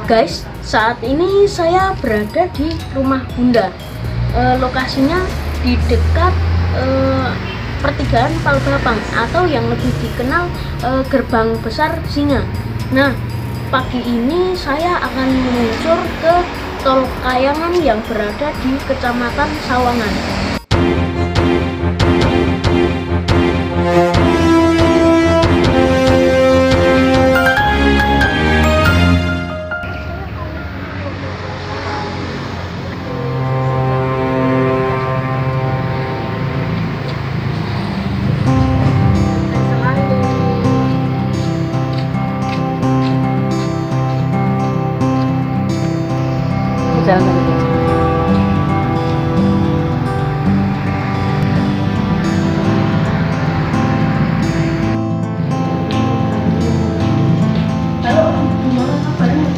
Guys, saat ini saya berada di rumah Bunda. Lokasinya di dekat pertigaan Palbapang atau yang lebih dikenal Gerbang Besar Singa. Nah, pagi ini saya akan meluncur ke Tol Kayangan yang berada di Kecamatan Sawangan. Halo, gimana kabarnya?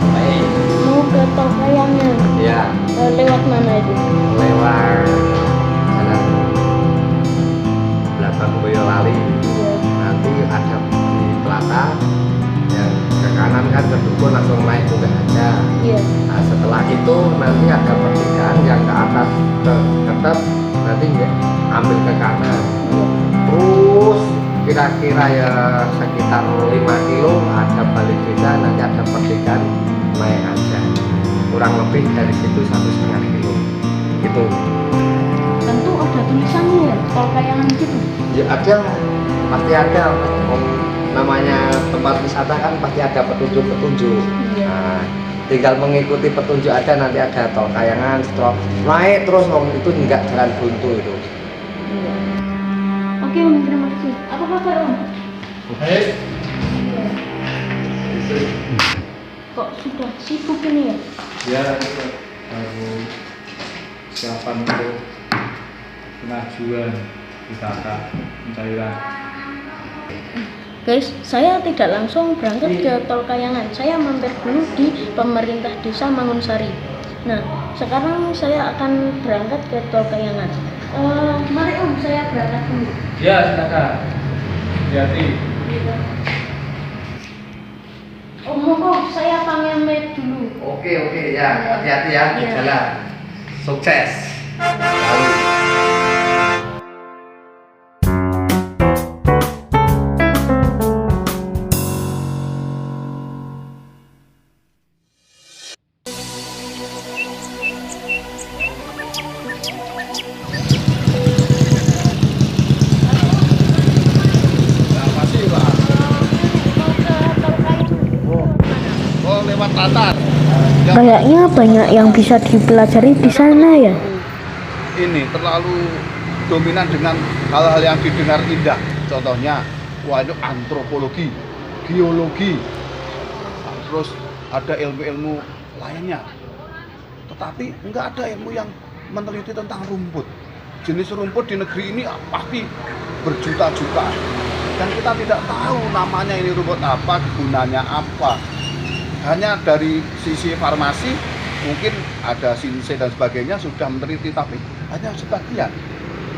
Baik. Mau ke Tol Kayangan. Ya, Lewat mana itu? lewat jalan belakang Boyolali. Nanti ada di Pelata, yang ke kanan kan ke Dukuh langsung naik juga aja. Iya. Nah, setelah itu nanti ada pertigaan yang ke atas ke Ketep, nanti ambil ke kanan. Iya. Terus kira-kira ya sekitar 5 kilo ada balik desa, nanti ada pertigaan naik aja. Kurang lebih dari situ 1,5 kilo gitu. Tentu ada tulisannya ya, Tol Kayangan gitu. Ya ada, pasti ada. Namanya tempat wisata kan pasti ada petunjuk-petunjuk. Iya. Nah, tinggal mengikuti petunjuk ada, nanti ada Tol Kayangan, setelah naik terus itu enggak jalan buntu itu. Iya. Oke Om, terima kasih. Apa kabar Om? Baik. Iya. Kok sudah sibuk ini ya? Ya, baru siapan untuk pengajuan wisata pencairan. Guys, saya tidak langsung berangkat ke Tol Kayangan. Saya mampir dulu di pemerintah desa Mangunsari. Nah, sekarang saya akan berangkat ke Tol Kayangan. Mari Om, saya berangkat dulu. Ya, silakan. Hati-hati. Om, monggo saya pamit dulu. Oke ya, hati-hati ya di Iya. jalan. Sukses. Lalu. Masih Pak. Mau ke Tol Kayangan. Oh, lewat Tatar. Kayaknya banyak yang bisa dipelajari di sana ya. Ini terlalu dominan dengan hal-hal yang didengar indah. Contohnya, wah itu antropologi, geologi, terus ada ilmu-ilmu lainnya. Tetapi enggak ada ilmu yang meneliti tentang rumput. Jenis rumput di negeri ini pasti berjuta-juta. Dan kita tidak tahu namanya ini rumput apa, gunanya apa. Hanya dari sisi farmasi, mungkin ada sinsai dan sebagainya sudah meneliti, tapi hanya sebagian.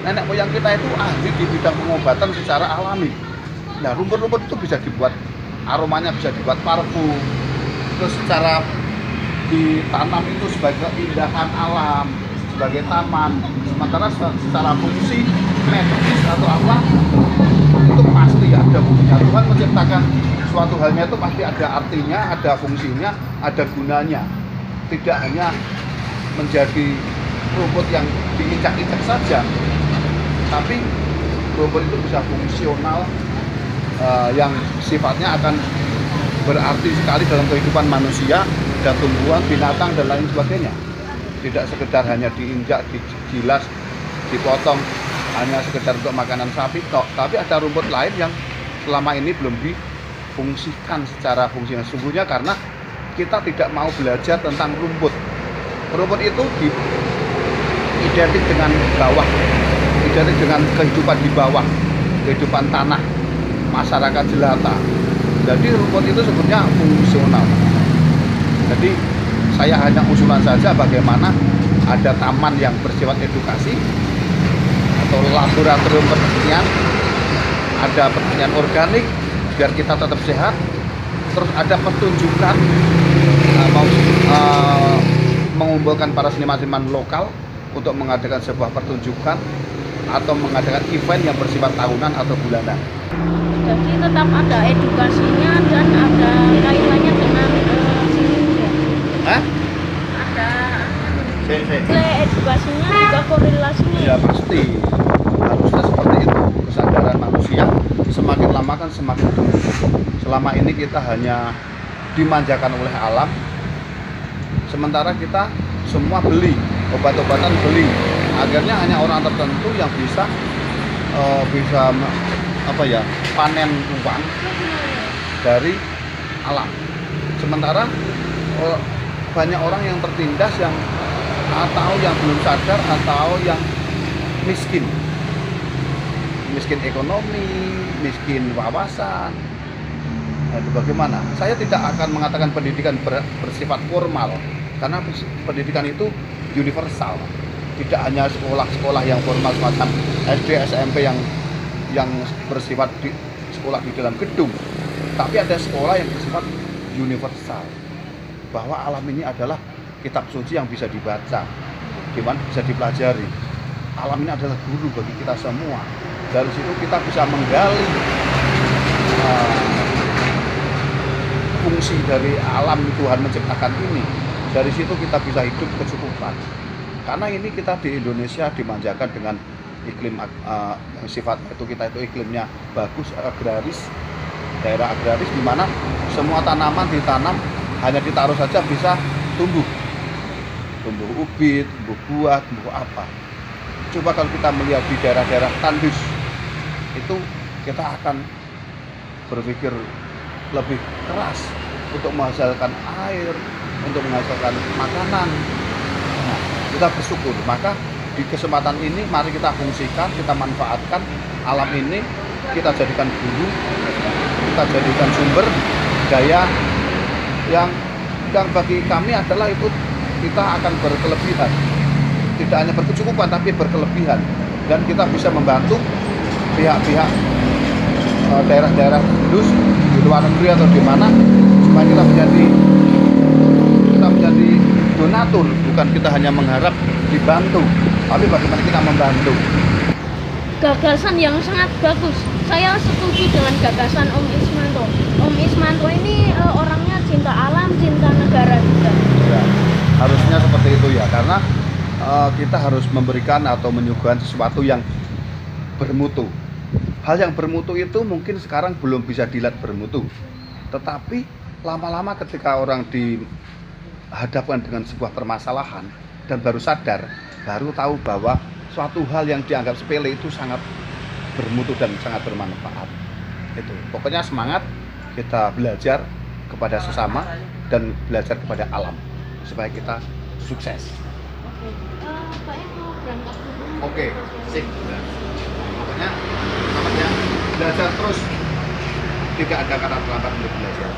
Nenek moyang kita itu ahli di bidang pengobatan secara alami. Nah, rumput-rumput itu bisa dibuat, aromanya bisa dibuat parfum. Terus secara ditanam itu sebagai keindahan alam, sebagai taman. Sementara secara fungsi medis atau apa, itu pasti ada fungsinya. Tuhan menciptakan suatu halnya itu pasti ada artinya, ada fungsinya, ada gunanya. Tidak hanya menjadi rumput yang diinjak-injak saja, tapi rumput itu bisa fungsional, yang sifatnya akan berarti sekali dalam kehidupan manusia dan tumbuhan, binatang dan lain sebagainya. Tidak sekedar hanya diinjak, digilas, dipotong hanya sekedar untuk makanan sapi tok, tapi ada rumput lain yang selama ini belum difungsikan secara fungsional. Sesungguhnya karena kita tidak mau belajar tentang rumput. Rumput itu identik dengan bawah, identik dengan kehidupan di bawah, kehidupan tanah, masyarakat jelata. Jadi rumput itu sebenarnya fungsional. Jadi saya hanya usulan saja bagaimana ada taman yang bersifat edukasi atau laboratorium pertanian, ada pertanian organik biar kita tetap sehat. Terus ada pertunjukan mau mengumpulkan para seniman-seniman lokal untuk mengadakan sebuah pertunjukan atau mengadakan event yang bersifat tahunan atau bulanan. Jadi tetap ada edukasinya dan ada kaitannya dengan seni ya. Hah? Ada Si. nilai edukasinya juga korelasinya. Ya pasti harusnya seperti itu. Kesadaran manusia semakin lama kan semakin tumbuh. Selama ini kita hanya dimanjakan oleh alam, sementara kita semua beli obat-obatan, beli. Akhirnya hanya orang tertentu yang bisa panen uang dari alam. Sementara banyak orang yang tertindas atau yang belum sadar atau yang miskin ekonomi, miskin wawasan. Nah, itu bagaimana? Saya tidak akan mengatakan pendidikan bersifat formal, karena pendidikan itu universal. Tidak hanya sekolah-sekolah yang formal semacam SD, SMP yang bersifat sekolah di dalam gedung, tapi ada sekolah yang bersifat universal, bahwa alam ini adalah kitab suci yang bisa dibaca, gimana bisa dipelajari. Alam ini adalah guru bagi kita semua. Dari situ kita bisa menggali fungsi dari alam Tuhan menciptakan ini. Dari situ kita bisa hidup kecukupan. Karena ini kita di Indonesia dimanjakan dengan iklim sifat kita itu iklimnya bagus, agraris, daerah agraris, di mana semua tanaman ditanam hanya ditaruh saja bisa tumbuh ubit, tumbuh buah, tumbuh apa. Coba kalau kita melihat di daerah-daerah tandus, itu kita akan berpikir lebih keras untuk menghasilkan air, untuk menghasilkan makanan. Nah, kita bersyukur. Maka di kesempatan ini mari kita fungsikan, kita manfaatkan alam ini, kita jadikan guru, kita jadikan sumber daya yang bagi kami adalah itu kita akan berkelebihan. Tidak hanya berkecukupan tapi berkelebihan, dan kita bisa membantu pihak-pihak daerah-daerah tandus di luar negeri atau di mana, supaya kita menjadi donatur, bukan kita hanya mengharap dibantu, tapi bagaimana kita membantu. Gagasan yang sangat bagus. Saya setuju dengan gagasan Om Ismanto. Om Ismanto ini orangnya cinta alam, cinta negara juga. Ya, harusnya seperti itu ya, karena kita harus memberikan atau menyuguhkan sesuatu yang bermutu. Hal yang bermutu itu mungkin sekarang belum bisa dilihat bermutu, tetapi lama-lama ketika orang dihadapkan dengan sebuah permasalahan dan baru sadar, baru tahu bahwa suatu hal yang dianggap sepele itu sangat bermutu dan sangat bermanfaat. Itu pokoknya semangat kita belajar kepada sesama dan belajar kepada alam supaya kita sukses. Pak mau berangkat dulu. Oke, sip. Pokoknya namanya belajar terus, tidak ada kata terlambat untuk belajar.